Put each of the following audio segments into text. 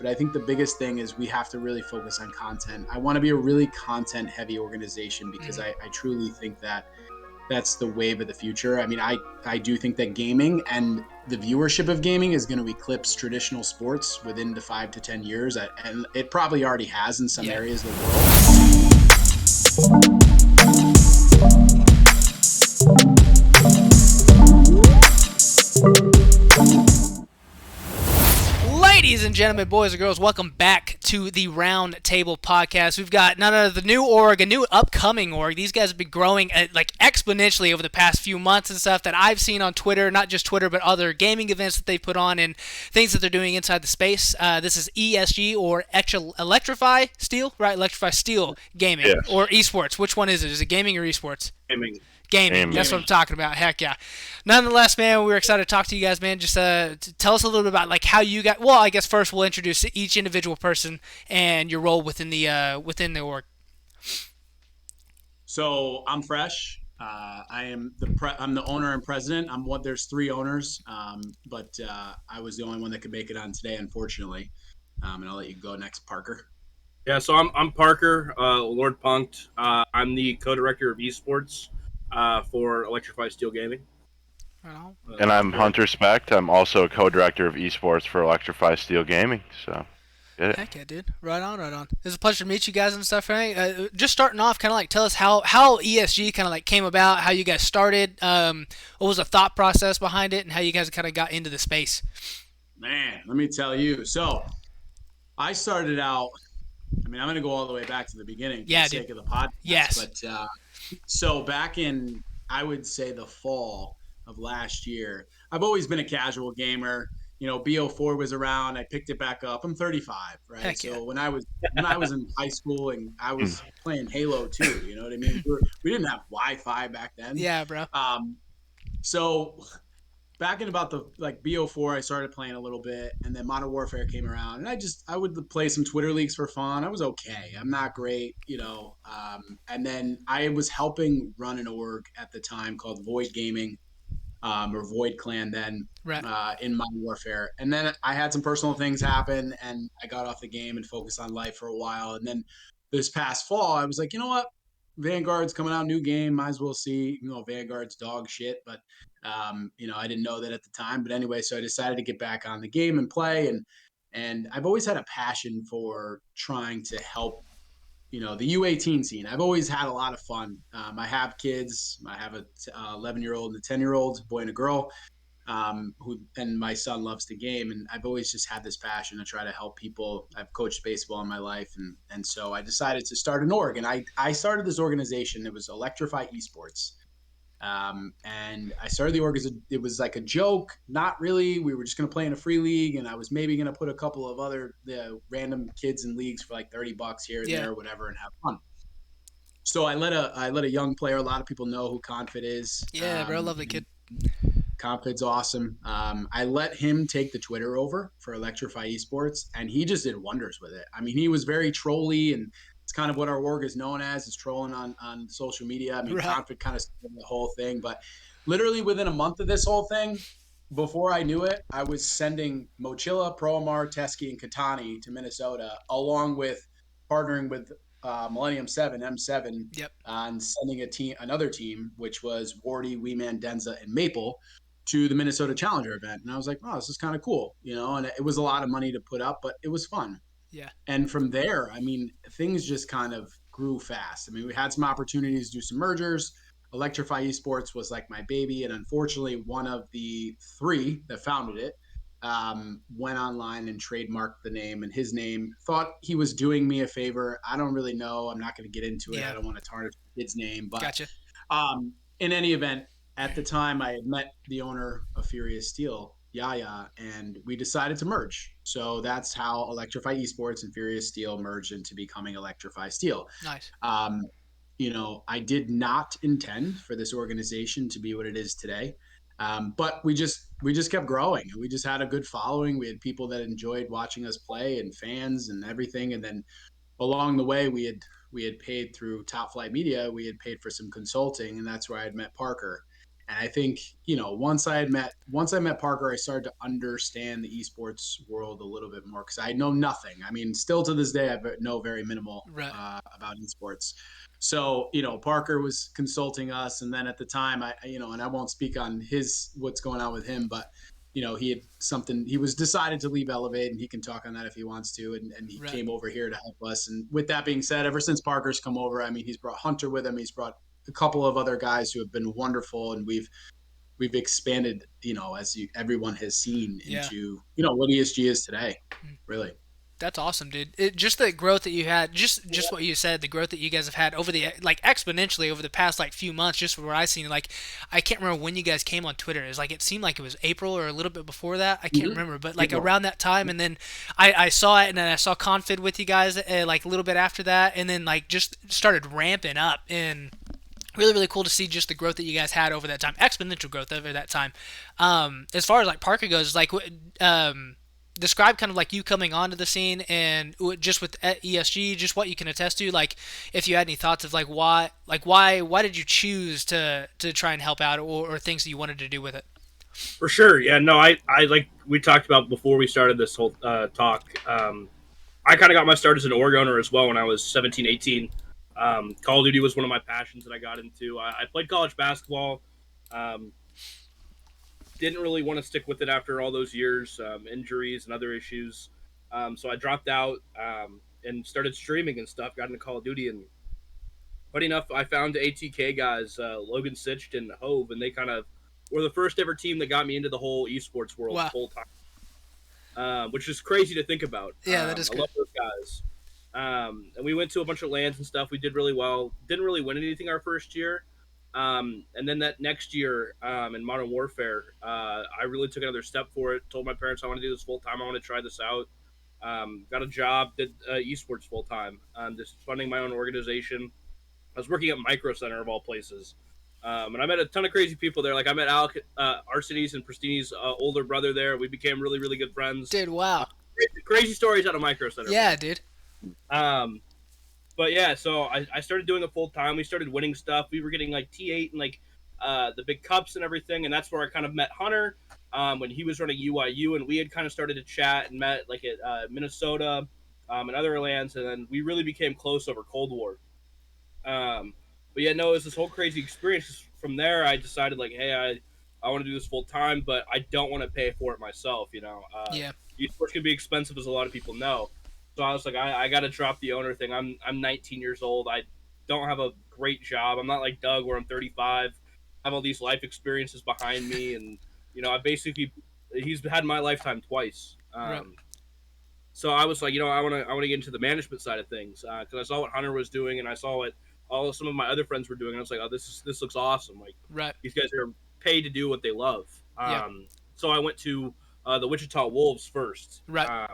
But I think the biggest thing is we have to really focus on content. I want to be a really content heavy organization because I truly think that that's the wave of the future. I mean, I do think that gaming and the viewership of gaming is going to eclipse traditional sports within the 5 to 10 years. And it probably already has in some areas of the world. Ladies and gentlemen, boys and girls, welcome back to the Round Table Podcast. We've got none other than the new org, a new upcoming org. These guys have been growing like exponentially over the past few months and stuff that I've seen on Twitter, not just Twitter, but other gaming events that they put on and things that they're doing inside the space. This is ESG or Electrify Steel, right? Electrify Steel Gaming, yes. Or esports. Which one is it? Is it gaming or esports? Gaming. That's what I'm talking about. Heck yeah. Nonetheless, man, we were excited to talk to you guys, man. Just tell us a little bit about like how you got. Well, I guess first we'll introduce each individual person and your role within the org. So I'm Fresh. I'm the owner and president. There's 3 owners, but I was the only one that could make it on today, unfortunately. And I'll let you go next, Parker. Yeah, so I'm Parker, Lord Punked. I'm the co-director of esports for Electrify Steel Gaming. And I'm Hunter Specht. I'm also a co-director of esports for Electrify Steel Gaming. So, get it. Heck yeah, dude. Right on. It's a pleasure to meet you guys and stuff, right? Just starting off, kind of like tell us how ESG kind of like came about, how you guys started, what was the thought process behind it, and how you guys kind of got into the space. Man, let me tell you. So, I started out. I mean, I'm going to go all the way back to the beginning for the sake of the podcast. Yes. But so back in, I would say, the fall of last year, I've always been a casual gamer. You know, BO4 was around. I picked it back up. I'm 35, right? Heck yeah. So when I was in high school and I was playing Halo too, you know what I mean? We didn't have Wi-Fi back then. Yeah, bro. So back in about the BO4, I started playing a little bit, and then Modern Warfare came around, and I would play some Twitter leagues for fun. I was okay. I'm not great, you know. And then I was helping run an org at the time called Void Gaming, or Void Clan then, right. In Modern Warfare. And then I had some personal things happen, and I got off the game and focused on life for a while. And then this past fall, I was like, you know what? Vanguard's coming out, new game, might as well see. You know, Vanguard's dog shit, but you know, I didn't know that at the time. But anyway, so I decided to get back on the game and play, and I've always had a passion for trying to help, you know, the U18 scene. I've always had a lot of fun. I have kids. I have a 11-year-old and a 10-year-old, boy and a girl, and my son loves to game. And I've always just had this passion to try to help people. I've coached baseball in my life. And so I decided to start an org. And I started this organization. It was Electrify Esports. And I started the org it was like a joke. Not really. We were just going to play in a free league, and I was maybe going to put a couple of other random kids in leagues for like $30 here and there, or whatever, and have fun. So I let a young player. A lot of people know who Confid is. Yeah, bro, lovely kid. Confid's awesome. I let him take the Twitter over for Electrify Esports, and he just did wonders with it. I mean, he was very trolly, and it's kind of what our org is known as, is trolling on social media. I mean, right. Confid kind of started the whole thing, but literally within a month of this whole thing, before I knew it, I was sending Mochila, Proamar, Teske, and Katani to Minnesota, along with partnering with Millennium 7, M7, and sending another team, which was Wardy, Weeman, Denza, and Maple, to the Minnesota Challenger event. And I was like, oh, this is kind of cool, you know, and it was a lot of money to put up, but it was fun. Yeah. And from there, I mean, things just kind of grew fast. I mean, we had some opportunities to do some mergers. Electrify Esports was like my baby. And unfortunately, one of the 3 that founded it went online and trademarked the name, and his name, thought he was doing me a favor. I don't really know. I'm not going to get into it. I don't want to tarnish his name, but gotcha. In any event, at the time I had met the owner of Furious Steel, Yaya, and we decided to merge. So that's how Electrify Esports and Furious Steel merged into becoming Electrify Steel. Nice. You know, I did not intend for this organization to be what it is today. But we just kept growing, and we just had a good following. We had people that enjoyed watching us play, and fans and everything. And then along the way, we had paid through Top Flight Media. We had paid for some consulting, and that's where I had met Parker. And I think, once I met Parker, I started to understand the esports world a little bit more because I know nothing. I mean, still to this day, I know very minimal Right. about esports. So, Parker was consulting us, and then at the time, and I won't speak on what's going on with him, but he was decided to leave Elevate, and he can talk on that if he wants to, and he Right. came over here to help us. And with that being said, ever since Parker's come over, I mean, he's brought Hunter with him. He's brought a couple of other guys who have been wonderful, and we've expanded, everyone has seen Yeah. into what ESG is today, really. That's awesome, dude. Just the growth that you had, just what you said, the growth that you guys have had over the like exponentially over the past like few months. Just from what I seen, like I can't remember when you guys came on Twitter. It's like it seemed like it was April or a little bit before that. I can't Mm-hmm. remember, but like April. around that time, and then I saw it, and then I saw Confid with you guys like a little bit after that, and then like just started ramping up and really really cool to see just the growth that you guys had over that time, exponential growth over that time. As far as like Parker goes, like describe kind of like you coming onto the scene and just with ESG, just what you can attest to, like if you had any thoughts of like why did you choose to try and help out, or things that you wanted to do with it. For sure. Yeah, no, I like we talked about before we started this whole talk. I kind of got my start as an org owner as well when I was 17, 18. Call of Duty was one of my passions that I got into. I played college basketball. Um, didn't really want to stick with it after all those years, injuries and other issues. So I dropped out and started streaming and stuff. Got into Call of Duty, and funny enough, I found ATK guys, Logan Sitched and Hove, and they kind of were the first ever team that got me into the whole esports world Wow. full time, which is crazy to think about. Yeah, that is I good. love those guys. And we went to a bunch of lands and stuff. We did really well. Didn't really win anything our first year. And then that next year in Modern Warfare, I really took another step for it. Told my parents I want to do this full time. I want to try this out. Got a job, did esports full time. Just funding my own organization. I was working at Micro Center of all places. And I met a ton of crazy people there. Like I met Alec Arcides and Pristini's older brother there. We became really, really good friends. Dude, wow. Crazy stories out of Micro Center. Yeah, Man. dude. Um, but yeah, so I started doing it full time. We started winning stuff. We were getting like T8 and like the big cups and everything. And that's where I kind of met Hunter when he was running UIU. And we had kind of started to chat and met like at Minnesota and other lands. And then we really became close over Cold War. But yeah, no, it was this whole crazy experience. From there, I decided like, hey, I want to do this full time, but I don't want to pay for it myself. Yeah. Esports can be expensive, as a lot of people know. So I was like, I got to drop the owner thing. I'm 19 years old. I don't have a great job. I'm not like Doug, where I'm 35. I have all these life experiences behind me, and I basically he's had my lifetime twice. Right. So I was like, I want to get into the management side of things because I saw what Hunter was doing, and I saw what some of my other friends were doing, and I was like, oh, this looks awesome. Like Right. these guys are paid to do what they love. Yeah. So I went to the Wichita Wolves first. Right.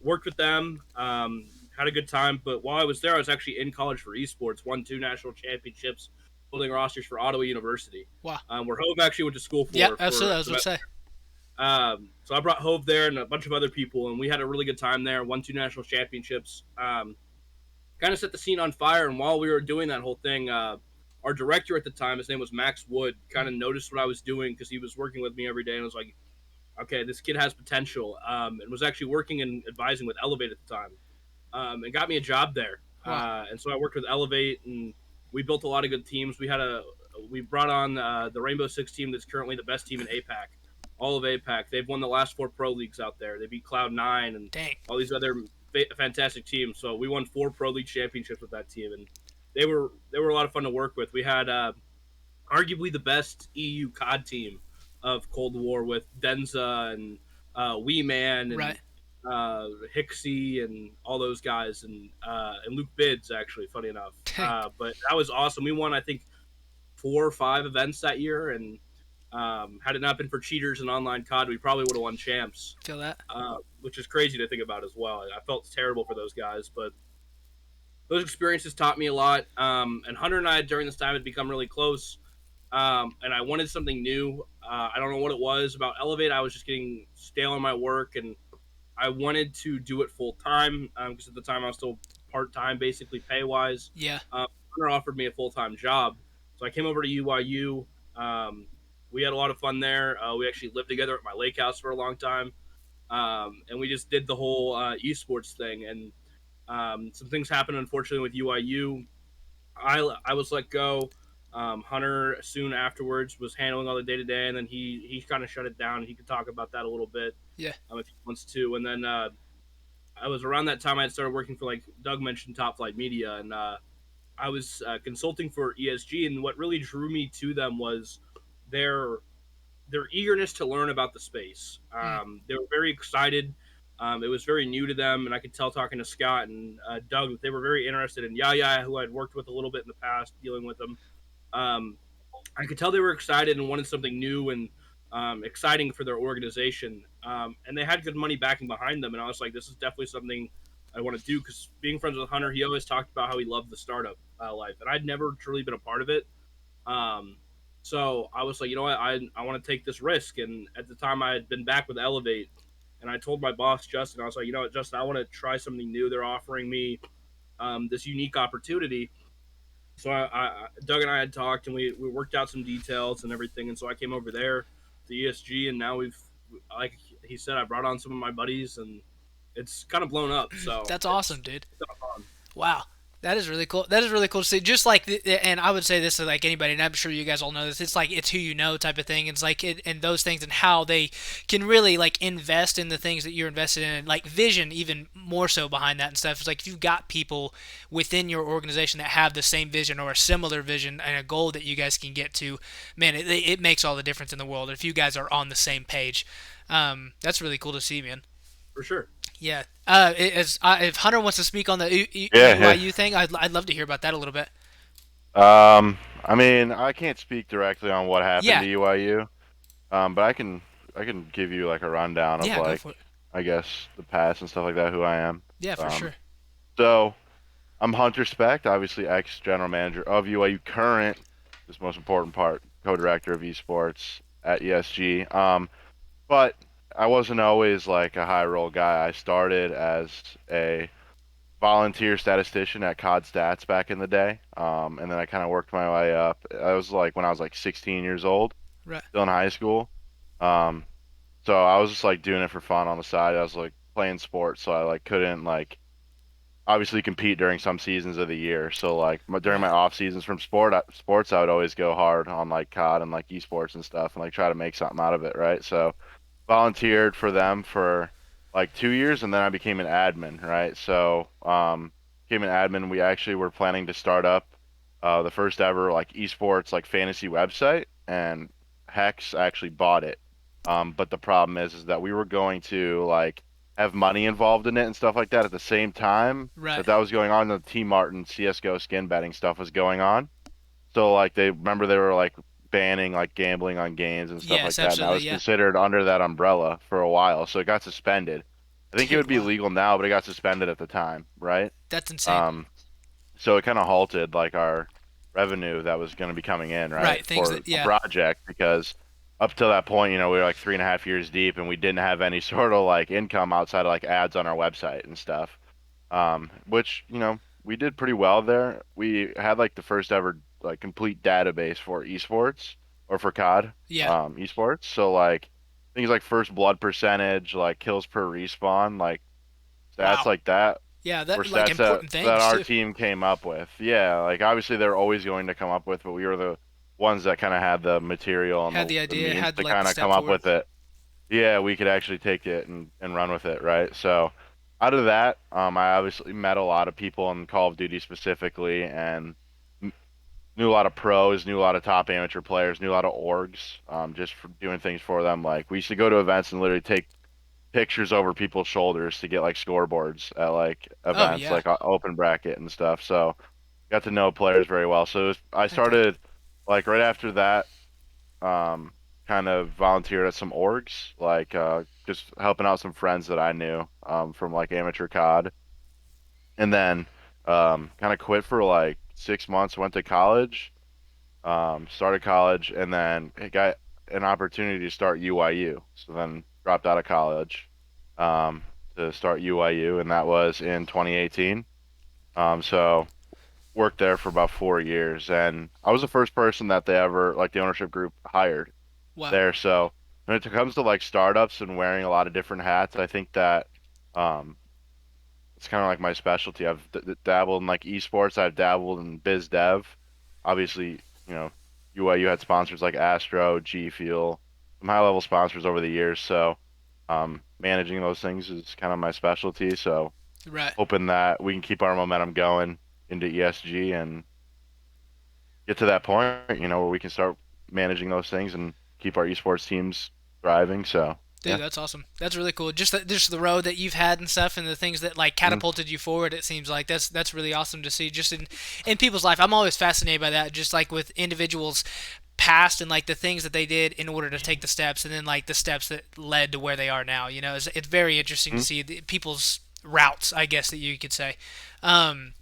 Worked with them, had a good time. But while I was there, I was actually in college for esports. Won 2 national championships, building rosters for Ottawa University. Wow. Where Hove actually went to school for. Yeah, absolutely. I was going to say. So I brought Hove there and a bunch of other people, and we had a really good time there. Won 2 national championships. Kind of set the scene on fire. And while we were doing that whole thing, our director at the time, his name was Max Wood, kind of noticed what I was doing because he was working with me every day and was like, okay, this kid has potential, and was actually working and advising with Elevate at the time, and got me a job there. Wow. And so I worked with Elevate, and we built a lot of good teams. We brought on the Rainbow Six team that's currently the best team in APAC, all of APAC. They've won the last 4 pro leagues out there. They beat Cloud9 and Dang. all these other fantastic teams. So we won 4 pro league championships with that team, and they were a lot of fun to work with. We had arguably the best EU COD team of Cold War with Denza and Wee Man and Right. Hixie and all those guys and Luke Bids, actually, funny enough. Dang. But that was awesome. We won, I think, 4 or 5 events that year, and had it not been for cheaters and online COD, we probably would have won champs. Feel that. Which is crazy to think about as well. I felt terrible for those guys, but those experiences taught me a lot. And Hunter and I during this time had become really close. And I wanted something new. I don't know what it was about Elevate. I was just getting stale in my work, and I wanted to do it full time because at the time I was still part time, basically pay wise. Yeah. Hunter offered me a full time job, so I came over to UIU. we had a lot of fun there. We actually lived together at my lake house for a long time, and we just did the whole esports thing. And some things happened, unfortunately, with UIU. I was let go. Hunter soon afterwards was handling all the day to day, and then he kind of shut it down. He could talk about that a little bit Yeah. if he wants to. And then I was around that time I had started working for, like Doug mentioned, Top Flight Media, and I was consulting for ESG. And what really drew me to them was their their eagerness to learn about the space. Mm. They were very excited. It was very new to them, and I could tell talking to Scott and Doug that they were very interested in Yaya, who I'd worked with a little bit in the past, dealing with them. Um, I could tell they were excited and wanted something new and exciting for their organization. And they had good money backing behind them, and I was like, this is definitely something I want to do, because being friends with Hunter, he always talked about how he loved the startup life, and I'd never truly been a part of it. Um, so I was like, you know what, I want to take this risk. And at the time, I had been back with Elevate, and I told my boss Justin, I was like, you know what, Justin, I want to try something new. They're offering me this unique opportunity. So Doug and I had talked, and we worked out some details and everything. And so I came over there to ESG, and now we've, like he said, I brought on some of my buddies, and it's kind of blown up. So That's awesome, dude. it's kind of fun. Wow. That is really cool. That is really cool to see. Just like, and I would say this to like anybody, and I'm sure you guys all know this. It's like it's who you know type of thing. It's like and those things and how they can really like invest in the things that you're invested in, and like vision even more so behind that and stuff. It's like if you've got people within your organization that have the same vision or a similar vision and a goal that you guys can get to, man, it makes all the difference in the world if you guys are on the same page. That's really cool to see, man. For sure. Yeah. If Hunter wants to speak on the Yeah. UIU thing, I'd love to hear about that a little bit. I mean, I can't speak directly on what happened Yeah. to UIU, but I can give you like a rundown of Yeah, go like for it. I guess the past and stuff like that, who I am. Yeah, for Um, sure. so I'm Hunter Specht, obviously ex general manager of UIU, current, this most important part, co-director of esports at ESG. But I wasn't always like a high role guy. I started as a volunteer statistician at COD Stats back in the day. And then I kind of worked my way up. I was like when I was like 16 years old, Right. still in high school. Um, so I was just like doing it for fun on the side. I was like playing sports, so I like couldn't like obviously compete during some seasons of the year. So like during my Right. off seasons from sports, I would always go hard on like COD and like esports and stuff and like try to make something out of it, right? So volunteered for them for like 2 years, and then I became an admin, right? So became an admin. We actually were planning to start up the first ever like esports like fantasy website, and Hex actually bought it. But the problem is that we were going to like have money involved in it and stuff like that at the same time Right. that was going on. The Team Martin CS:GO skin betting stuff was going on. So like they were like banning like gambling on games and stuff like Yes, that, and I absolutely. was Yeah. considered under that umbrella for a while, so it got suspended. I think it Dude, would be wow. legal now, but it got suspended at the time, right? That's insane. Um, so it kind of halted like our revenue that was going to be coming in, right, Right. Things for that. the Yeah. project because up till that point, we were like 3.5 years deep and we didn't have any sort of like income outside of like ads on our website and stuff. Which, we did pretty well there. We had like the first ever like complete database for esports or for COD, Yeah. esports. So like things like first blood percentage, like kills per respawn, like stats Wow. like that Yeah. were That like stats that important that things our too. team came up with. Yeah, like obviously they're always going to come up with, but we were the ones that kind of had the material and Had the the idea. means Had to like the kind of come step up forward. with it. Yeah, we could actually take it and run with it, right? So out of that, I obviously met a lot of people in Call of Duty specifically, and m- knew a lot of pros, knew a lot of top amateur players, knew a lot of orgs, just for doing things for them. Like we used to go to events and literally take pictures over people's shoulders to get like scoreboards at like Oh events, yeah. like open bracket and stuff. So got to know players very well. So I Heck yeah. started like right after that, um, kind of volunteered at some orgs, like just helping out some friends that I knew from like amateur COD, and then kind of quit for like 6 months, went to college, started college, and then got an opportunity to start UIU. So then dropped out of college um, to start UIU, and that was in 2018. So worked there for about 4 years, and I was the first person that they ever like the ownership group hired. Wow. there. So when it comes to like startups and wearing a lot of different hats, I think that um, it's kind of like my specialty. I've dabbled in like esports. I've dabbled in biz dev. Obviously, you know, you had sponsors like Astro, G Fuel, some high level sponsors over the years. So managing those things is kind of my specialty. So Right. hoping that we can keep our momentum going into ESG and get to that point, where we can start managing those things and keep our esports teams thriving. So Dude, yeah. that's awesome. That's really cool. Just the road that you've had and stuff, and the things that like Mm, catapulted you forward. It seems like that's really awesome to see. Just in people's life, I'm always fascinated by that. Just like with individuals past and like the things that they did in order to take the steps, and then like the steps that led to where they are now. It's very interesting to mm. see people's routes, I guess that you could say. Um,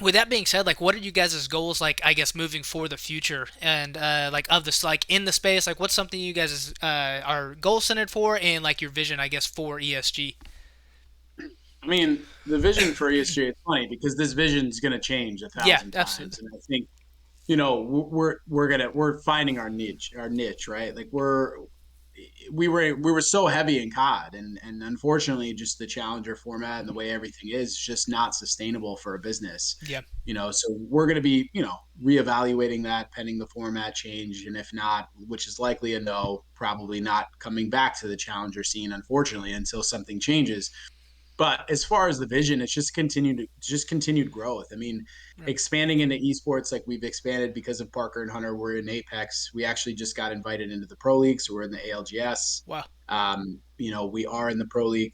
with that being said, like, what are you guys' goals, like, I guess, moving for the future, and like of this, like, in the space, like, what's something you guys are goal centered for, and like your vision, I guess, for ESG? I mean, the vision for ESG, it's funny because this vision is going to change a Yeah, thousand times. absolutely. And I think, we're finding our niche, right? Like we were so heavy in COD, and unfortunately just the challenger format and the way everything is just not sustainable for a business. Yeah, So we're going to be, reevaluating that pending the format change, and if not, which is likely a no, probably not coming back to the challenger scene, unfortunately, until something changes. But as far as the vision, it's just continued growth. I mean, right. expanding into esports like we've expanded because of Parker and Hunter. We're in Apex. We actually just got invited into the Pro League, so we're in the ALGS. Wow. We are in the Pro League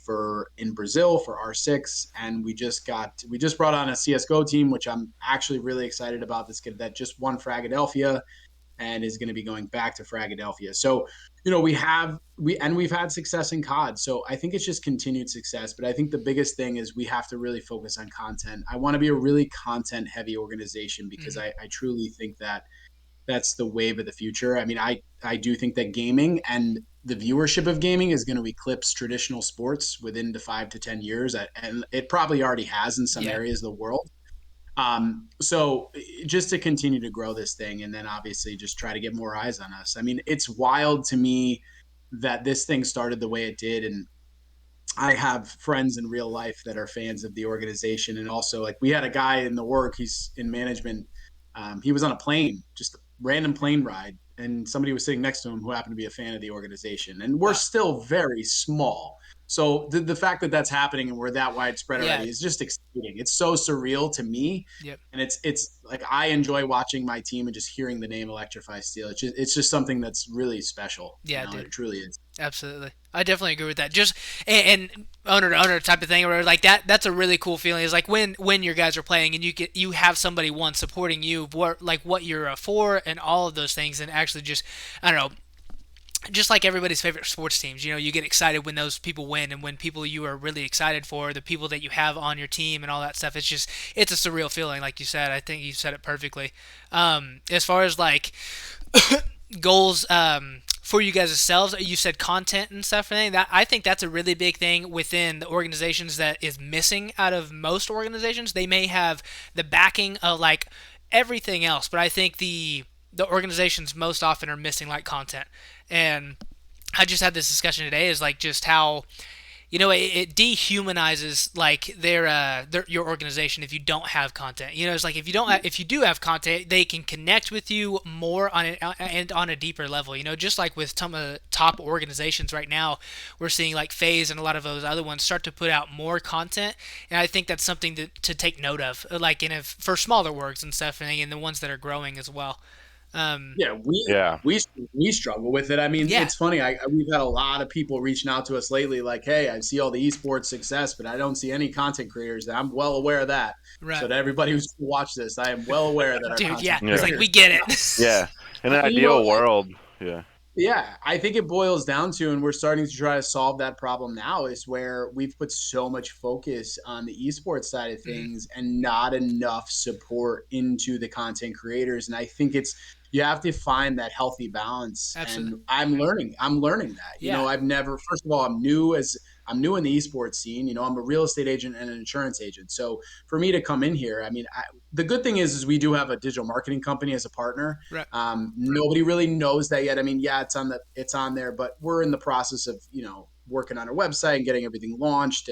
in Brazil for R6, and we just brought on a CS:GO team, which I'm actually really excited about. This kid that just won Fragadelphia and is going to be going back to Fragadelphia. So, we've had success in COD. So I think it's just continued success. But I think the biggest thing is we have to really focus on content. I want to be a really content heavy organization because Hmm. I truly think that that's the wave of the future. I mean, I do think that gaming and the viewership of gaming is going to eclipse traditional sports within the 5 to 10 years, and it probably already has in some Yeah, areas of the world. So just to continue to grow this thing, and then obviously just try to get more eyes on us. I mean, it's wild to me that this thing started the way it did, and I have friends in real life that are fans of the organization, and also like we had a guy in the work. He's in management. He was on a plane, just a random plane ride, and somebody was sitting next to him who happened to be a fan of the organization. And we're wow. still very small, so the fact that that's happening and we're that widespread Yeah, already is just exciting. It's so surreal to me, yep. and it's like I enjoy watching my team and just hearing the name Electrify Steel. It's just something that's really special. Yeah, dude. It truly is. Absolutely. I definitely agree with that. Just and owner to owner type of thing where like that's a really cool feeling. Is like when your guys are playing and you have somebody one supporting you what you're for and all of those things, and actually just, I don't know, just like everybody's favorite sports teams, you get excited when those people win, and when people you are really excited for, the people that you have on your team and all that stuff. It's a surreal feeling, like you said. I think you said it perfectly. As far as like goals, for you guys yourselves, you said content and stuff. And that, I think that's a really big thing within the organizations that is missing out of most organizations. They may have the backing of like everything else, but I think the organizations most often are missing like content. And I just had this discussion today, is like just how it dehumanizes like their your organization if you don't have content. It's like if you do have content, they can connect with you more and on a deeper level. Just like with some of the top organizations right now, we're seeing like Phase and a lot of those other ones start to put out more content, and I think that's something to take note of, like for smaller works and stuff, and the ones that are growing as well. Um, Yeah, we Yeah. we we struggle with it. I mean, yeah, it's funny. We've had a lot of people reaching out to us lately, like, "Hey, I see all the esports success, but I don't see any content creators." And I'm well aware of that. right, So to everybody who's watched this, I am well aware that our dude. Yeah, content it's Yeah. like we creators. get Yeah. it. Yeah. In an And, ideal world, yeah. yeah, I think it boils down to, and we're starting to try to solve that problem now, is where we've put so much focus on the esports side of Mhm. things and not enough support into the content creators. And I think you have to find that healthy balance. Absolutely. And I'm learning that. Yeah. I've never, first of all, I'm new I'm new in the esports scene. I'm a real estate agent and an insurance agent. So for me to come in here, I mean, the good thing is we do have a digital marketing company as a partner. Right. Nobody really knows that yet. I mean, yeah, it's on there, but we're in the process of working on our website and getting everything launched.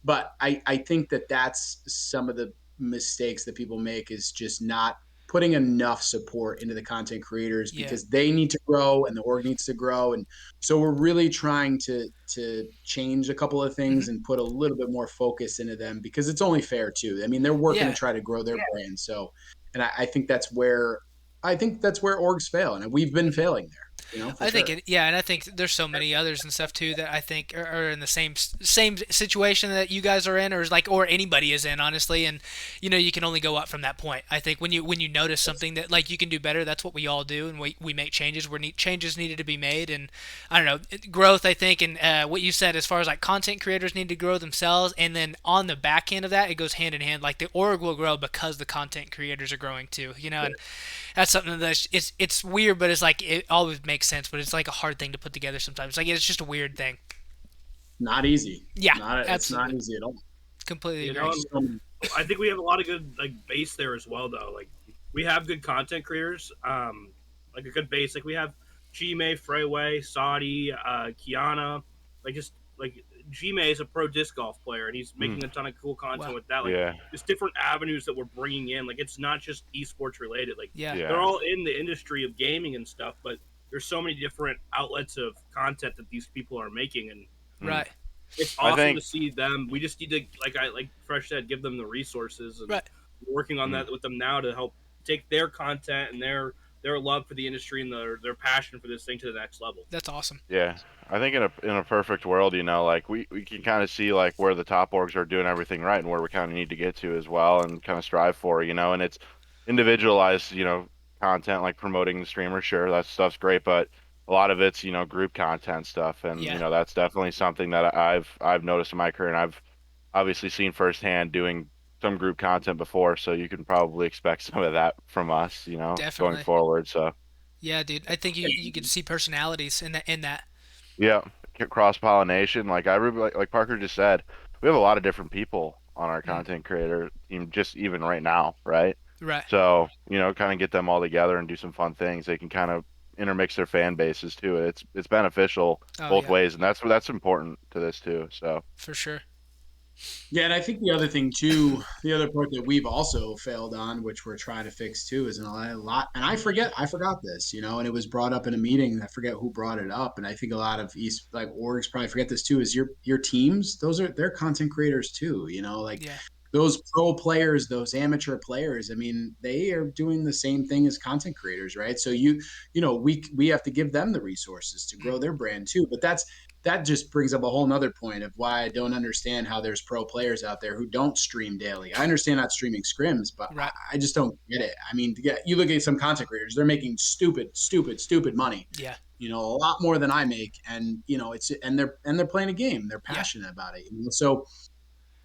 But I think that that's some of the mistakes that people make is just not putting enough support into the content creators Yeah. because they need to grow and the org needs to grow. And so we're really trying to change a couple of Hmm. things and put a little bit more focus into them because it's only fair too. I mean, they're working to Yeah. try to grow their brand. So, and I think that's where orgs fail, and we've been failing there. For I think sure. it, yeah, and I think there's so many others and stuff too that I think are in the same situation that you guys are in, or anybody is in, honestly. And you can only go up from that point. I think when you notice something that like you can do better, that's what we all do, and we make changes where changes needed to be made. And I don't know, growth. I think, and what you said as far as like content creators need to grow themselves, and then on the back end of that, it goes hand in hand. Like the org will grow because the content creators are growing too. And that's something that's it's weird, but it's like it always makes sense. But it's like a hard thing to put together sometimes. Like it's just a weird thing. Not easy. Yeah, It's not absolutely, easy at all. completely You agree. know, So I think we have a lot of good like base there as well, though. Like we have good content creators, like a good base. Like we have Gme, Freeway, Saudi, Kiana. Like just like Gme is a pro disc golf player, and he's Mm, making a ton of cool content Wow. with that. Like yeah, just different avenues that we're bringing in. Like it's not just esports related. Like Yeah. they're yeah. all in the industry of gaming and stuff, but there's so many different outlets of content that these people are making, and Mm. Right. it's I awesome to think. see them. We just need to, like Fresh said, give them the resources, and Right. working on Mm. that with them now to help take their content and their love for the industry and their passion for this thing to the next level. That's awesome. Yeah, I think in a perfect world, like we can kind of see like where the top orgs are doing everything right and where we kind of need to get to as well and kind of strive for, and it's individualized, content like promoting the streamer, sure, that stuff's great, but a lot of it's, group content stuff, and Yeah. that's definitely something that I've noticed in my career, and I've obviously seen firsthand doing some group content before, so you can probably expect some of that from us, going Definitely. forward. So. Yeah, dude. I think you get to see personalities in that. Yeah, cross pollination. Like I really like Parker just said, we have a lot of different people on our Mm. content creator team, just even right now, right? Right. So, kind of get them all together and do some fun things. They can kind of intermix their fan bases too. It's beneficial Oh both yeah, ways, and that's important to this too. So, for sure. yeah, and I think the other thing too, the other part that we've also failed on, which we're trying to fix too, is in a lot. And I forgot this, and it was brought up in a meeting. I forget who brought it up, and I think a lot of East like orgs probably forget this too. Is your teams? They're content creators too. Like Yeah. those pro players, those amateur players. I mean, they are doing the same thing as content creators, right? So we have to give them the resources to grow Mm. their brand too. But that just brings up a whole nother point of why I don't understand how there's pro players out there who don't stream daily. I understand not streaming scrims, but Right. I just don't get it. I mean, yeah, you look at some content creators; they're making stupid money. Yeah. A lot more than I make, and they're playing a game. They're Yeah. passionate about it. So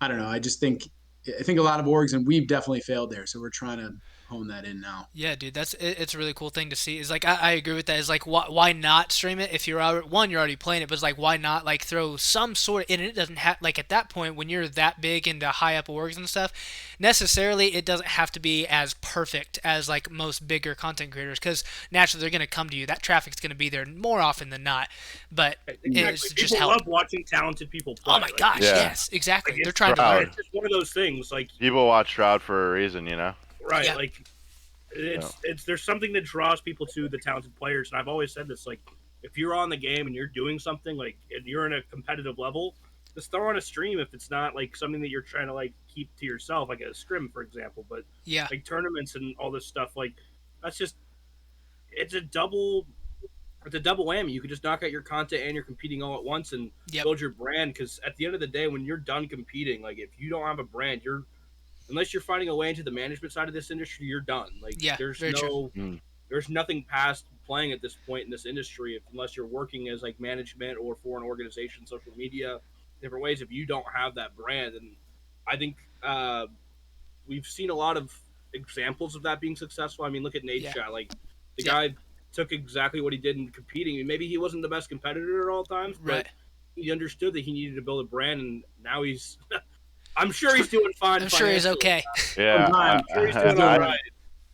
I don't know. I think a lot of orgs, and we've definitely failed there. So we're trying to hone that in now. Yeah, dude, it's a really cool thing to see. Is like I agree with that. Is like why not stream it if you're you're already playing it, but it's like why not like throw some sort of, and it doesn't have like at that point when you're that big into high up orgs and stuff, necessarily it doesn't have to be as perfect as like most bigger content creators because naturally they're gonna come to you. That traffic's gonna be there more often than not, but Exactly. it's just People help. love watching talented people Oh play. my Like gosh, yeah, yes, exactly. They're it's trying to learn. Shroud. it's just one of those things. Like People watch Shroud for a reason. right, Yeah. like Yeah. it's there's something that draws people to the talented players, and I've always said this. Like if you're on the game and you're doing something like and you're in a competitive level, just throw on a stream if it's not like something that you're trying to like keep to yourself, like a scrim for example. But Yeah. like tournaments and all this stuff, like that's just it's a double it's a double whammy. You could just knock out your content and you're competing all at once and Yep. build your brand. Because at the end of the day, when you're done competing, like if you don't have a brand, you're unless you're finding a way into the management side of this industry, you're done. Like Yeah. Very true. Mm. there's nothing past playing at this point in this industry unless you're working as like management or for an organization, social media, different ways. If you don't have that brand, and I think we've seen a lot of examples of that being successful. I mean, look at Nate Yeah. Shot. Like the Yeah. guy took exactly what he did in competing. I mean, maybe he wasn't the best competitor at all times, but Right. he understood that he needed to build a brand, and now he's. I'm sure he's doing fine I'm sure he's financially. okay. Yeah, Sometimes I'm sure he's he's doing all doing right.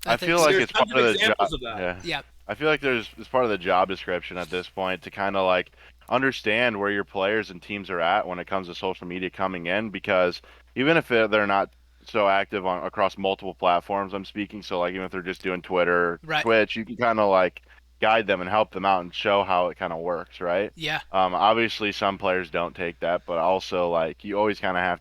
I I think feel so. like There's it's part tons of of the job. examples of that. Yeah. Yeah. I feel like it's part of the job description at this point to kind of like understand where your players and teams are at when it comes to social media coming in, because even if they're not so active on across multiple platforms, I'm speaking, so like even if they're just doing Twitter, Right. Twitch, you can kind of like guide them and help them out and show how it kind of works, right? Yeah. Obviously some players don't take that, but also like you always kind of have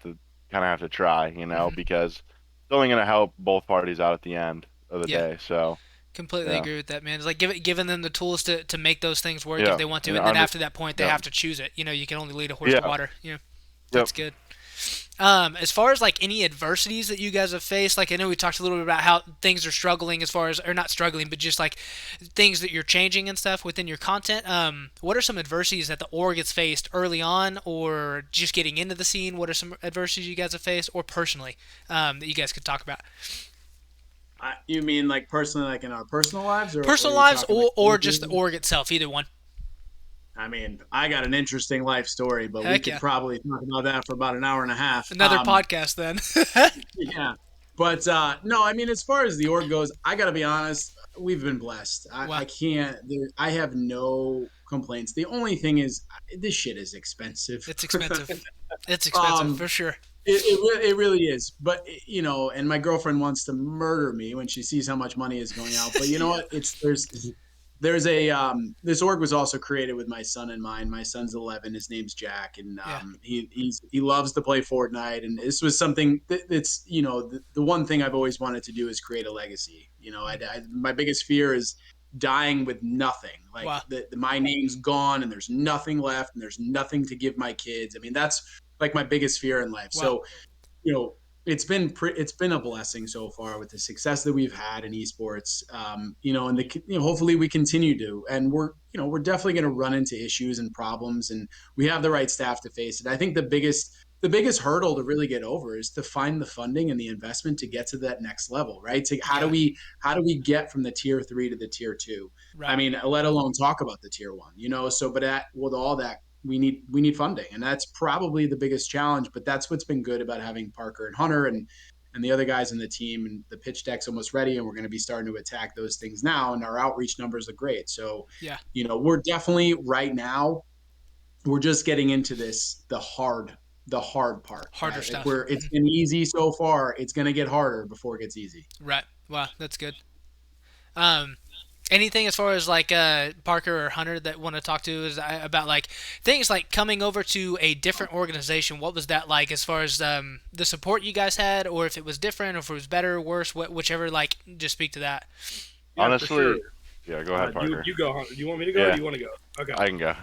to try, Hmm. because it's only going to help both parties out at the end of the Yeah. day. So, Completely yeah. agree with that, man. It's like giving them the tools to make those things work if Yeah. they want to, And and then under after that point, they Yep. have to choose it. You can only lead a horse to Yeah. water. Yep. That's good. As far as like any adversities that you guys have faced, like I know we talked a little bit about how things are struggling as far as, or not struggling, but just like things that you're changing and stuff within your content. What are some adversities that the org has faced early on, or just getting into the scene? What are some adversities you guys have faced, or personally, that you guys could talk about? You mean like personally, like in our personal lives, or are Personal you lives, talking like or just the anything? org itself, either one. I mean, I got an interesting life story, but we Heck could yeah. probably talk about that for about an hour and a half. Another podcast then. Yeah. But no, I mean, as far as the org goes, I got to be honest, we've been blessed. Wow. I can't, I have no complaints. The only thing is, this shit is expensive. It's expensive. It's expensive um, for sure. it really is. But, and my girlfriend wants to murder me when she sees how much money is going out. But you know what? There's this org was also created with my son in mind. My son's 11. His name's Jack, and Yeah. he loves to play Fortnite. And this was something that's the one thing I've always wanted to do is create a legacy. My biggest fear is dying with nothing. Like Wow. my name's gone, and there's nothing left, and there's nothing to give my kids. I mean, that's like my biggest fear in life. Wow. So you know, it's been a blessing so far with the success that we've had in esports. And hopefully we continue to, and we're definitely going to run into issues and problems, and we have the right staff to face it. I think the biggest hurdle to really get over is to find the funding and the investment to get to that next level, right? So how do Yeah. we get from the tier 3 to the tier 2? I Right. mean, let alone talk about the tier 1, so but with all that, we need funding, and that's probably the biggest challenge. But that's what's been good about having Parker and Hunter and the other guys in the team. And the pitch deck's almost ready, and we're going to be starting to attack those things now. And our outreach numbers look great. So, Yeah. we're definitely right now. We're just getting into the hard part, Harder right? Like stuff. it's been easy so far. It's going to get harder before it gets easy. Right. Wow. That's good. Um, Anything as far as like Parker or Hunter that want to talk to is about like things like coming over to a different organization. What was that like as far as the support you guys had, or if it was different, or if it was better or worse, whichever. Like, just speak to that. Yeah, for sure. Honestly, yeah, go ahead, You Parker. you go. Do you want me to go or Yeah, do you want to go? Okay. I can go.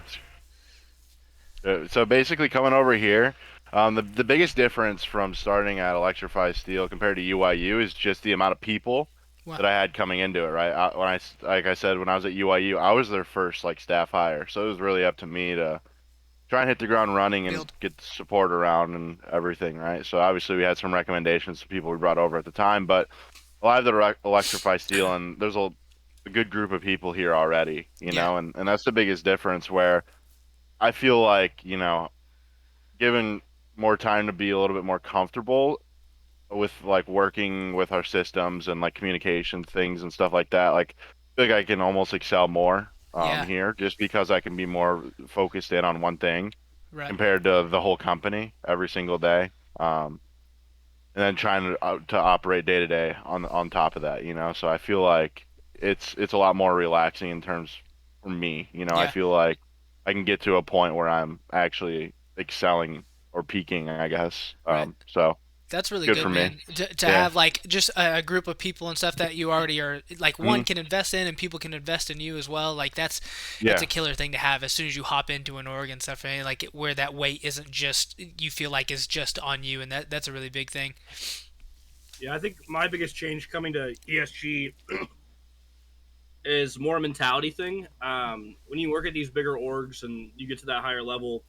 So basically, coming over here, the biggest difference from starting at Electrify Steel compared to UIU is just the amount of people Wow. that I had coming into it. Right, like I said, when I was at UIU, I was their first like staff hire, so it was really up to me to try and hit the ground running and Build. get the support around and everything. Right, so obviously we had some recommendations to people we brought over at the time, but a lot of the Electrify Steel, and there's a good group of people here already, Yeah. and that's the biggest difference where I feel like, given more time to be a little bit more comfortable with like working with our systems and like communication things and stuff like that, like I feel like I can almost excel more Yeah. here just because I can be more focused in on one thing Right. compared to the whole company every single day. Um, and then trying to operate day to day on top of that, So I feel like it's a lot more relaxing in terms for me. I Yeah. feel like I can get to a point where I'm actually excelling or peaking, I guess. Right. So That's really good good, for me. man. To Yeah. have like just a group of people and stuff that you already are like one Mhm. can invest in, and people can invest in you as well. Like that's a Yeah. killer thing to have as soon as you hop into an org and stuff, and like where that weight isn't just you feel like is just on you, and that's a really big thing. Yeah, I think my biggest change coming to ESG is more a mentality thing. When you work at these bigger orgs and you get to that higher level,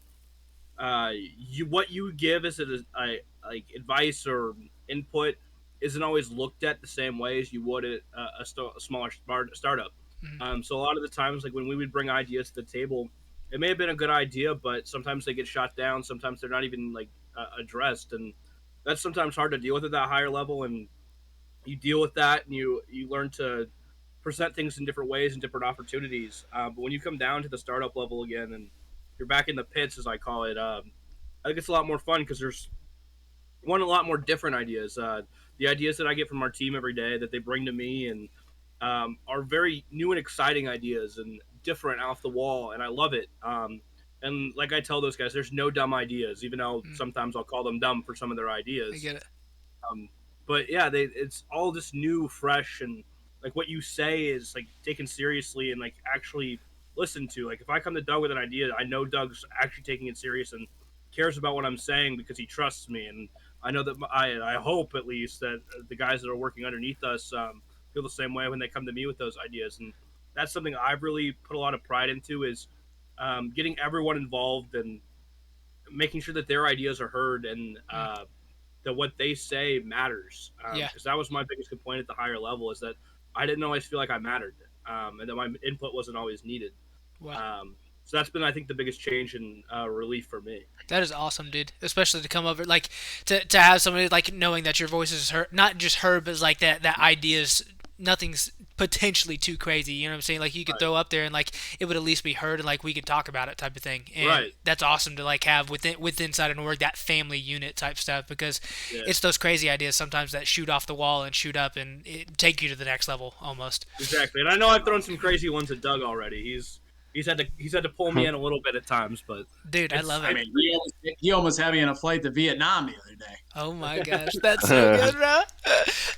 what you give as a like advice or input isn't always looked at the same way as you would at a smaller startup. Mhm. So a lot of the times, like when we would bring ideas to the table, it may have been a good idea, but sometimes they get shot down. Sometimes they're not even like addressed, and that's sometimes hard to deal with at that higher level. And you deal with that, and you learn to present things in different ways and different opportunities. But when you come down to the startup level again, and you're back in the pits, as I call it, I think it's a lot more fun because there's a lot more different ideas. The ideas that I get from our team every day that they bring to me and are very new and exciting ideas and different off the wall, and I love it. And like I tell those guys, there's no dumb ideas, even though sometimes I'll call them dumb for some of their I ideas. get it. Um, but yeah, it's all just new, fresh, and like what you say is like taken seriously and like actually listened to. Like if I come to Doug with an idea, I know Doug's actually taking it serious and cares about what I'm saying because he trusts me. And I know that I hope at least that the guys that are working underneath us feel the same way when they come to me with those ideas. And that's something I've really put a lot of pride into is getting everyone involved and making sure that their ideas are heard and that what they say matters. Yeah. Because that was my biggest complaint at the higher level is that I didn't always feel like I mattered, and that my input wasn't always needed. Wow. So that's been, I think, the biggest change and relief for me. That is awesome, dude. Especially to come over, like, to have somebody like knowing that your voice is heard, not just heard, but like that ideas, nothing's potentially too crazy. You know what I'm saying? Like you could Right. throw up there and like it would at least be heard and like we could talk about it type of thing. And Right. that's awesome to like have within inside an org that family unit type stuff because Yeah. it's those crazy ideas sometimes that shoot off the wall and shoot up and take you to the next level almost. Exactly. And I know I've thrown some crazy ones at Doug already. He's had to pull me in a little bit at times, but Dude, I love I it. mean, he almost had me in a flight to Vietnam the other day. Oh my gosh, that's so good, bro.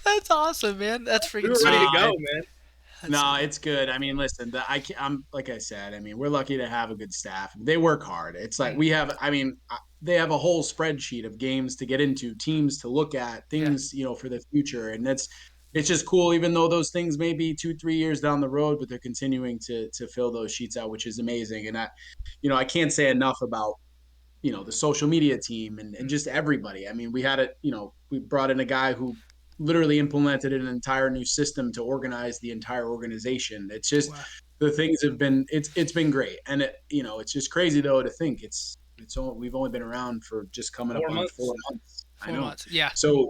That's awesome, man. That's we freaking were sweet. ready to No, go, man. No, it's good. I mean, listen, I'm like I said. I mean, we're lucky to have a good staff. They work hard. It's like we have. I mean, they have a whole spreadsheet of games to get into, teams to look at, Yeah. things for the future, and it's just cool. Even though those things may be 2-3 years down the road, but they're continuing to fill those sheets out, which is amazing. And I can't say enough about the social media team and just everybody. I mean, we brought in a guy who literally implemented an entire new system to organize the entire organization. It's just Wow. the things have been it's been great. And it's just crazy though to think we've only been around for just coming up 4 on months. 4 months. I 4 know. months. Yeah. So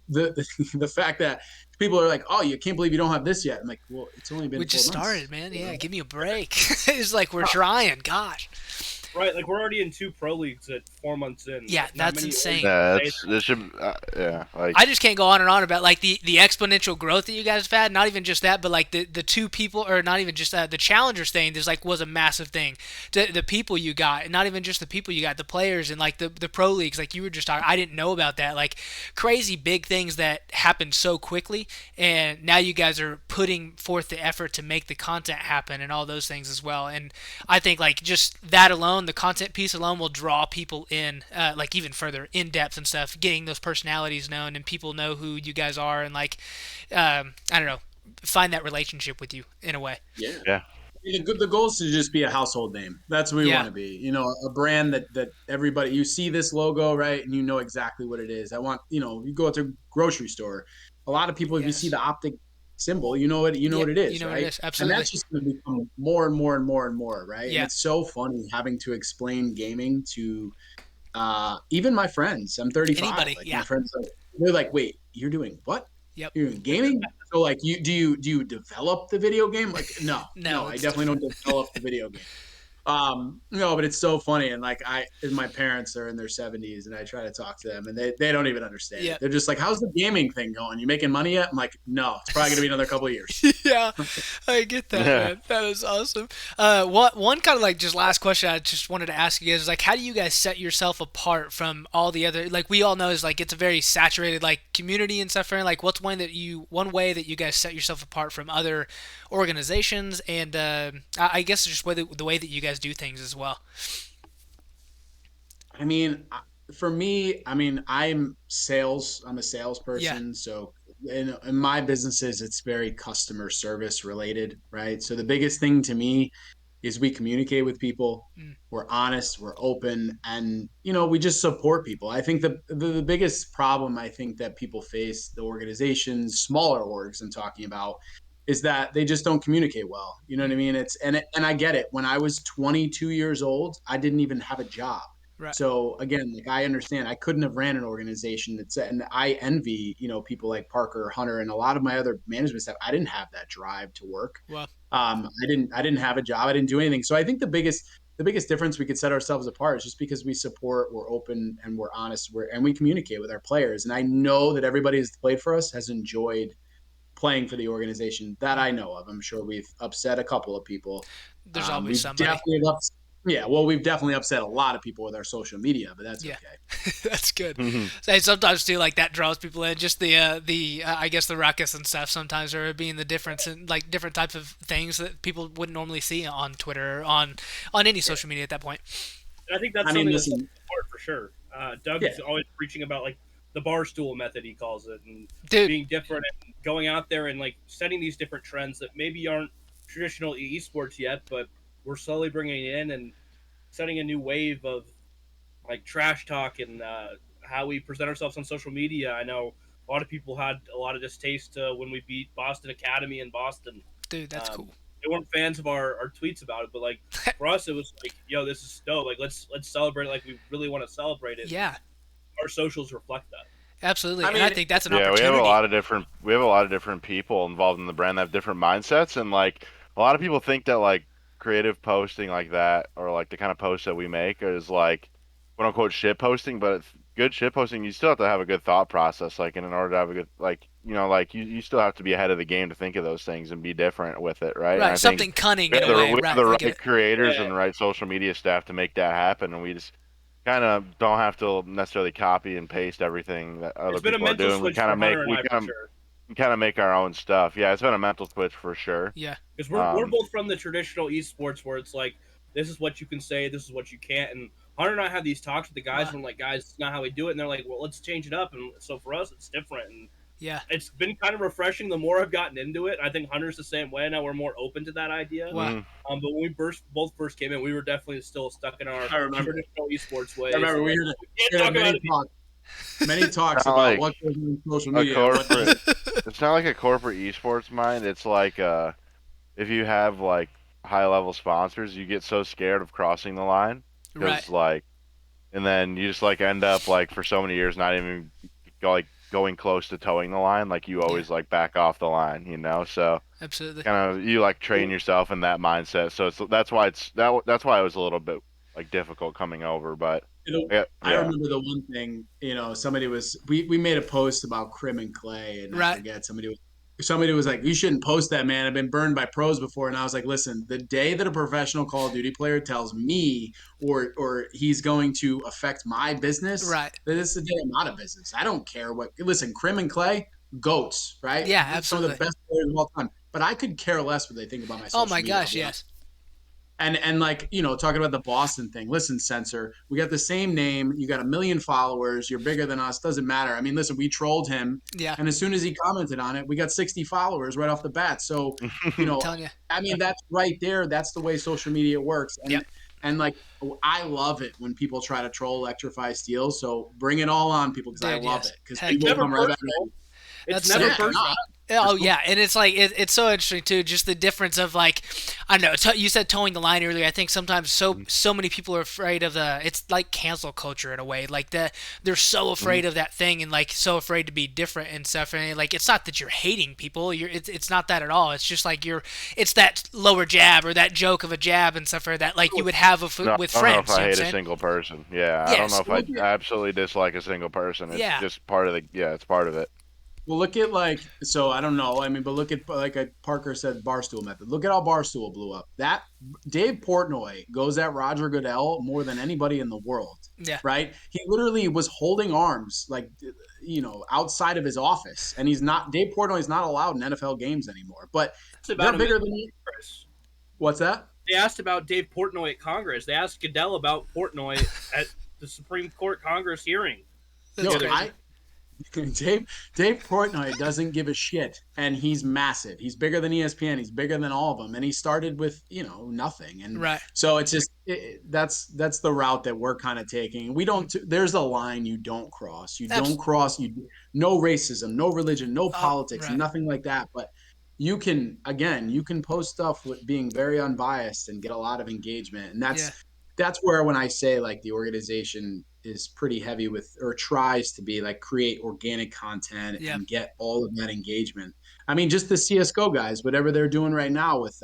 the fact that people are like, "Oh, you can't believe you don't have this yet." I'm like, "Well, it's only been We 4 just months." started, man. Yeah, give me a break. It's like we're trying. Gosh. Right, like we're already in 2 pro leagues at 4 months in. Yeah, Not that's many insane. Yeah, orgs say it should. Yeah, like I just can't go on and on about like the exponential growth that you guys have had. Not even just that, but like the two people, or not even just that. The challengers thing, there's like was a massive thing. The people you got, and not even just the people you got, the players and like the pro leagues. Like you were just talking, I didn't know about that. Like crazy big things that happened so quickly, and now you guys are putting forth the effort to make the content happen and all those things as well. And I think like just that alone, the content piece alone will draw people in, like even further in depth and stuff, getting those personalities known and people know who you guys are and like, I don't know, find that relationship with you in a way. Yeah. yeah, The goal is to just be a household name. That's what we Yeah. want to be. A brand that everybody, you see this logo, right, and you know exactly what it is. I want, you go to a grocery store. A lot of people, if you see Yes. the optic symbol, you know Yeah, what it is, you know what right? it is. And Absolutely. that's just going to become more and more and more and more, right? And Yeah. it's so funny having to explain gaming to even my friends. I'm 35. Anybody, Like yeah. my friends, they're like, "Wait, you're doing what? Yep. You're doing gaming?" So like, do you develop the video game? Like, no, No, I it's definitely don't develop the video game. No, but it's so funny. And like my parents are in their 70s and I try to talk to them and they don't even understand Yeah. it. They're just like, "How's the gaming thing going? You making money yet?" I'm like, "No, it's probably gonna be another couple of years." Yeah, I get that, Yeah. man. That is awesome. One kind of like just last question I just wanted to ask you guys is like, how do you guys set yourself apart from all the other? Like we all know is like it's a very saturated like community and stuff. And like, what's one way that you guys set yourself apart from other organizations and I guess just the way that you guys do things as well. I mean, for me, I mean, I'm a Yeah. salesperson. So in my businesses, it's very customer service related, right? So the biggest thing to me is we communicate with people. Mm. We're honest, we're open, and we just support people. I think the biggest problem I think that people face, the organizations, smaller orgs I'm talking about, is that they just don't communicate well. You know what I mean? And I get it. When I was 22 years old, I didn't even have a job. Right. So again, like I understand, I couldn't have ran an organization that's, and I envy, people like Parker, Hunter, and a lot of my other management staff. I didn't have that drive to work. Well, I didn't have a job. I didn't do anything. So I think the biggest difference we could set ourselves apart is just because we support, we're open, and we're honest, and we communicate with our players. And I know that everybody who's played for us has enjoyed playing for the organization that I know of. I'm sure we've upset a couple of people. there's always We've somebody. definitely yeah, well, we've definitely upset a lot of people with our social media, but that's Yeah. okay. That's good. So sometimes too, like that draws people in. Just the I guess the ruckus and stuff sometimes are being the difference in like different types of things that people wouldn't normally see on Twitter or on any social media at that point. And I think that's I mean, something that's listen, important for sure. Doug yeah, is always preaching about like the bar stool method, he calls it, and Dude, being different and going out there and like setting these different trends that maybe aren't traditional esports yet, but we're slowly bringing it in and setting a new wave of like trash talk and how we present ourselves on social media. I know a lot of people had a lot of distaste when we beat Boston Academy in Boston. dude, that's Um, cool. they weren't fans of our tweets about it, but like for us, it was like, yo, this is dope. Like let's celebrate it like we really want to celebrate it. Yeah, Our socials reflect that. absolutely. I And I mean, think that's an Yeah, opportunity. we have a lot of different people involved in the brand that have different mindsets, and like a lot of people think that like creative posting like that or like the kind of posts that we make is like quote unquote shit posting, but it's good shit posting. You still have to have a good thought process, like, and in order to have a good like like you still have to be ahead of the game to think of those things and be different with it, right? And Right, I think something cunning we in have a the way. we have Right, the I get right it. creators and Yeah, the right social media staff to make that happen, and we just kind of don't have to necessarily copy and paste everything that other it's been a people are mental doing. We switch kind for of make Hunter and I for sure. we kind of make our own stuff. Yeah, it's been a mental switch for sure. Yeah, Because we're Um, both from the traditional esports where it's like this is what you can say, this is what you can't. And Hunter and I have these talks with the guys well, when like, guys, it's not how we do it, and they're like, well, let's change it up. And so for us, it's different, and yeah, it's been kind of refreshing the more I've gotten into it. I think Hunter's the same way now. We're more open to that idea. well, mhm. But when we both first came in, we were definitely still stuck in our I remember. traditional esports I ways, remember and we like had, we can't we had talk about many it. many talks Not about like what goes on social a media and what corporate. doesn't. It's not like a corporate esports mind. It's like if you have like high level sponsors, you get so scared of crossing the line right, because like, and then you just like end up like for so many years not even going close to towing the line. Like you yeah, always like back off the line, you know. So absolutely. kind of you like train yourself in that mindset. So that's why that's why it was a little bit like difficult coming over. But yeah, I yeah. remember the one thing, somebody we made a post about Crim and Clay, and I Right, forget somebody was like, "You shouldn't post that, man. I've been burned by pros before." And I was like, "Listen, the day that a professional Call of Duty player tells me or he's going to affect my business, right. then this is the day I'm out of business. I don't care what. Listen, Crim and Clay, goats, right? Yeah, Some of the absolutely. best players of all time. But I could care less what they think about my Oh social my media. I'll gosh, be honest. yes. And like talking about the Boston thing, listen, Censor, we got the same name, you got a million followers, you're bigger than us, doesn't matter. I mean, listen, we trolled him, Yeah, and as soon as he commented on it, we got 60 followers right off the bat. So you I'm know telling you. I mean, that's right there, that's the way social media works. Yep. And like, I love it when people try to troll Electrify Steel, so bring it all on, people, because I Dude, love yes. it, because Heck It's people yeah. never come right back at personal. you. It's That's never so Yeah, cool. no, personal. Oh that's cool. yeah, and it's like it's so interesting too. Just the difference of like, I don't know. You said towing the line earlier. I think sometimes so many people are afraid of the. It's like cancel culture in a way. Like they're so afraid of that thing and like so afraid to be different and stuff. And like it's not that you're hating people. It's not that at all. It's just like it's that lower jab or that joke of a jab and stuff like that. Like you would have No, with I don't know if friends. You I know what I'm hate a saying? single person. Yeah, I don't know Yes. if Well, I look at absolutely dislike a single person. It's Yeah. just part of the yeah, it's part of it. Well, look at so I don't know. I mean, but look at like Parker said, Barstool method. Look at how Barstool blew up. That Dave Portnoy goes at Roger Goodell more than anybody in the world, Yeah. right? He literally was holding arms like outside of his office, and he's not. Dave Portnoy is not allowed in NFL games anymore. But It's they're about him at bigger than me. Congress. What's that? They asked about Dave Portnoy at Congress. They asked Goodell about Portnoy at the Supreme Court Congress hearing That's the Yo, other day. crazy. Dave Portnoy doesn't give a shit, and he's massive. He's bigger than ESPN. He's bigger than all of them, and he started with nothing. And Right. so it's just that's the route that we're kind of taking. We don't. There's a line you don't cross. You don't Abs- cross. No racism, no religion, no oh, politics, right. nothing like that. But you can post stuff with being very unbiased and get a lot of engagement. And Yeah. that's where, when I say like the organization is pretty heavy with, or tries to be like, create organic content Yeah. and get all of that engagement. I mean, just the CS:GO guys, whatever they're doing right now with,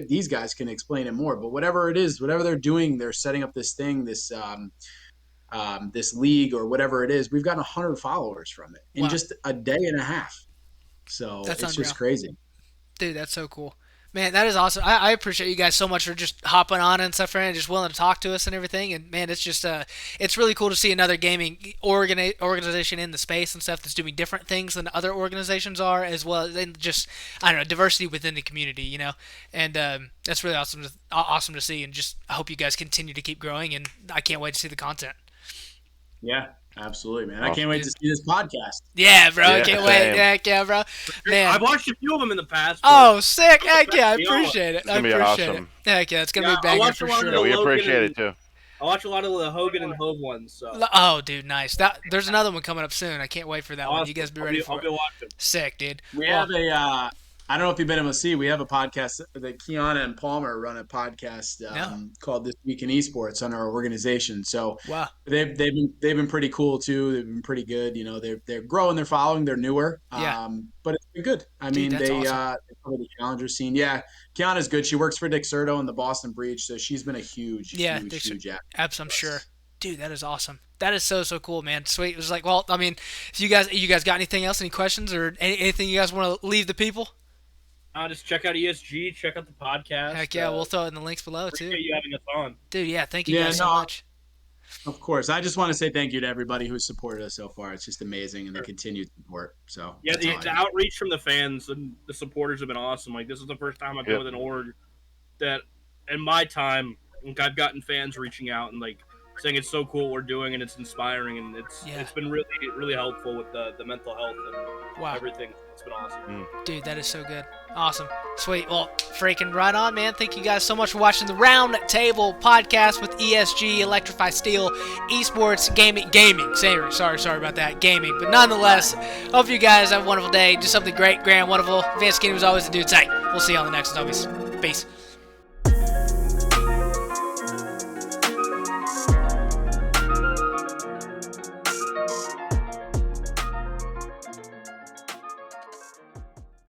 these guys can explain it more, but whatever it is, whatever they're doing, they're setting up this thing, this league or whatever it is. We've gotten 100 followers from it in Wow. just a day and a half. So That's it's unreal. just crazy. Dude, that's so cool. Man, that is awesome. I appreciate you guys so much for just hopping on and stuff, and just willing to talk to us and everything. And man, it's just it's really cool to see another gaming organization in the space and stuff that's doing different things than other organizations are, as well as, and just, I don't know, diversity within the community, you know. And that's really awesome to see. And just, I hope you guys continue to keep growing. And I can't wait to see the content. Yeah, absolutely, man. I Awesome. can't wait to see this podcast. Yeah, bro. I Yeah, can't same. wait. Heck yeah, bro. Man. I've watched a few of them in the past. but Oh, sick! Heck yeah, I appreciate it. It's I gonna be appreciate awesome. it. Heck yeah, it's gonna Yeah, be I banging watched for a lot of sure. Yeah, we Logan appreciate and- it too. I watch a lot of the Hogan and Hove ones. So Oh, dude, nice. There's another one coming up soon. I can't wait for that one. You guys be ready for I'll it. be watching. Sick, dude. We have I don't know if you've been able to see, we have a podcast that Kiana and Palmer run, a podcast called This Week in Esports on our organization. So Wow. they've been pretty cool too. They've been pretty good. You know, they're growing their following. They're newer. Yeah. But it's been good. I Dude, mean, that's they awesome. cover the challenger scene. Yeah. Kiana's good. She works for Dick Serto in the Boston Breach, so she's been a huge asset. I'm sure. Dude, that is awesome. That is so cool, man. Sweet. It was like, well, I mean, if you guys got anything else, any questions or anything you guys want to leave the people? Just check out ESG. Check out the podcast. Heck yeah, we'll throw it in the links below too. Appreciate you having us on. Dude, yeah, thank you guys so much. Of course. I just want to say thank you to everybody who's supported us so far. It's just amazing, and the continued support. So Yeah, that's all I the have. outreach from the fans and the supporters have been awesome. Like, this is the first time I've been Yep. with an org that, in my time, like, I've gotten fans reaching out and like saying it's so cool what we're doing and it's inspiring, and it's been really helpful with the mental health and everything. It's been awesome. Dude, that is so good. Awesome. Sweet. Well, freaking right on, man. Thank you guys so much for watching the Round Table Podcast with ESG, Electrify Steel, Esports, Gaming. Sorry about that. Gaming. But nonetheless, hope you guys have a wonderful day. Do something great, grand, wonderful. Vance Skinny was always the dude. Say, we'll see you on the next one, homies. Peace.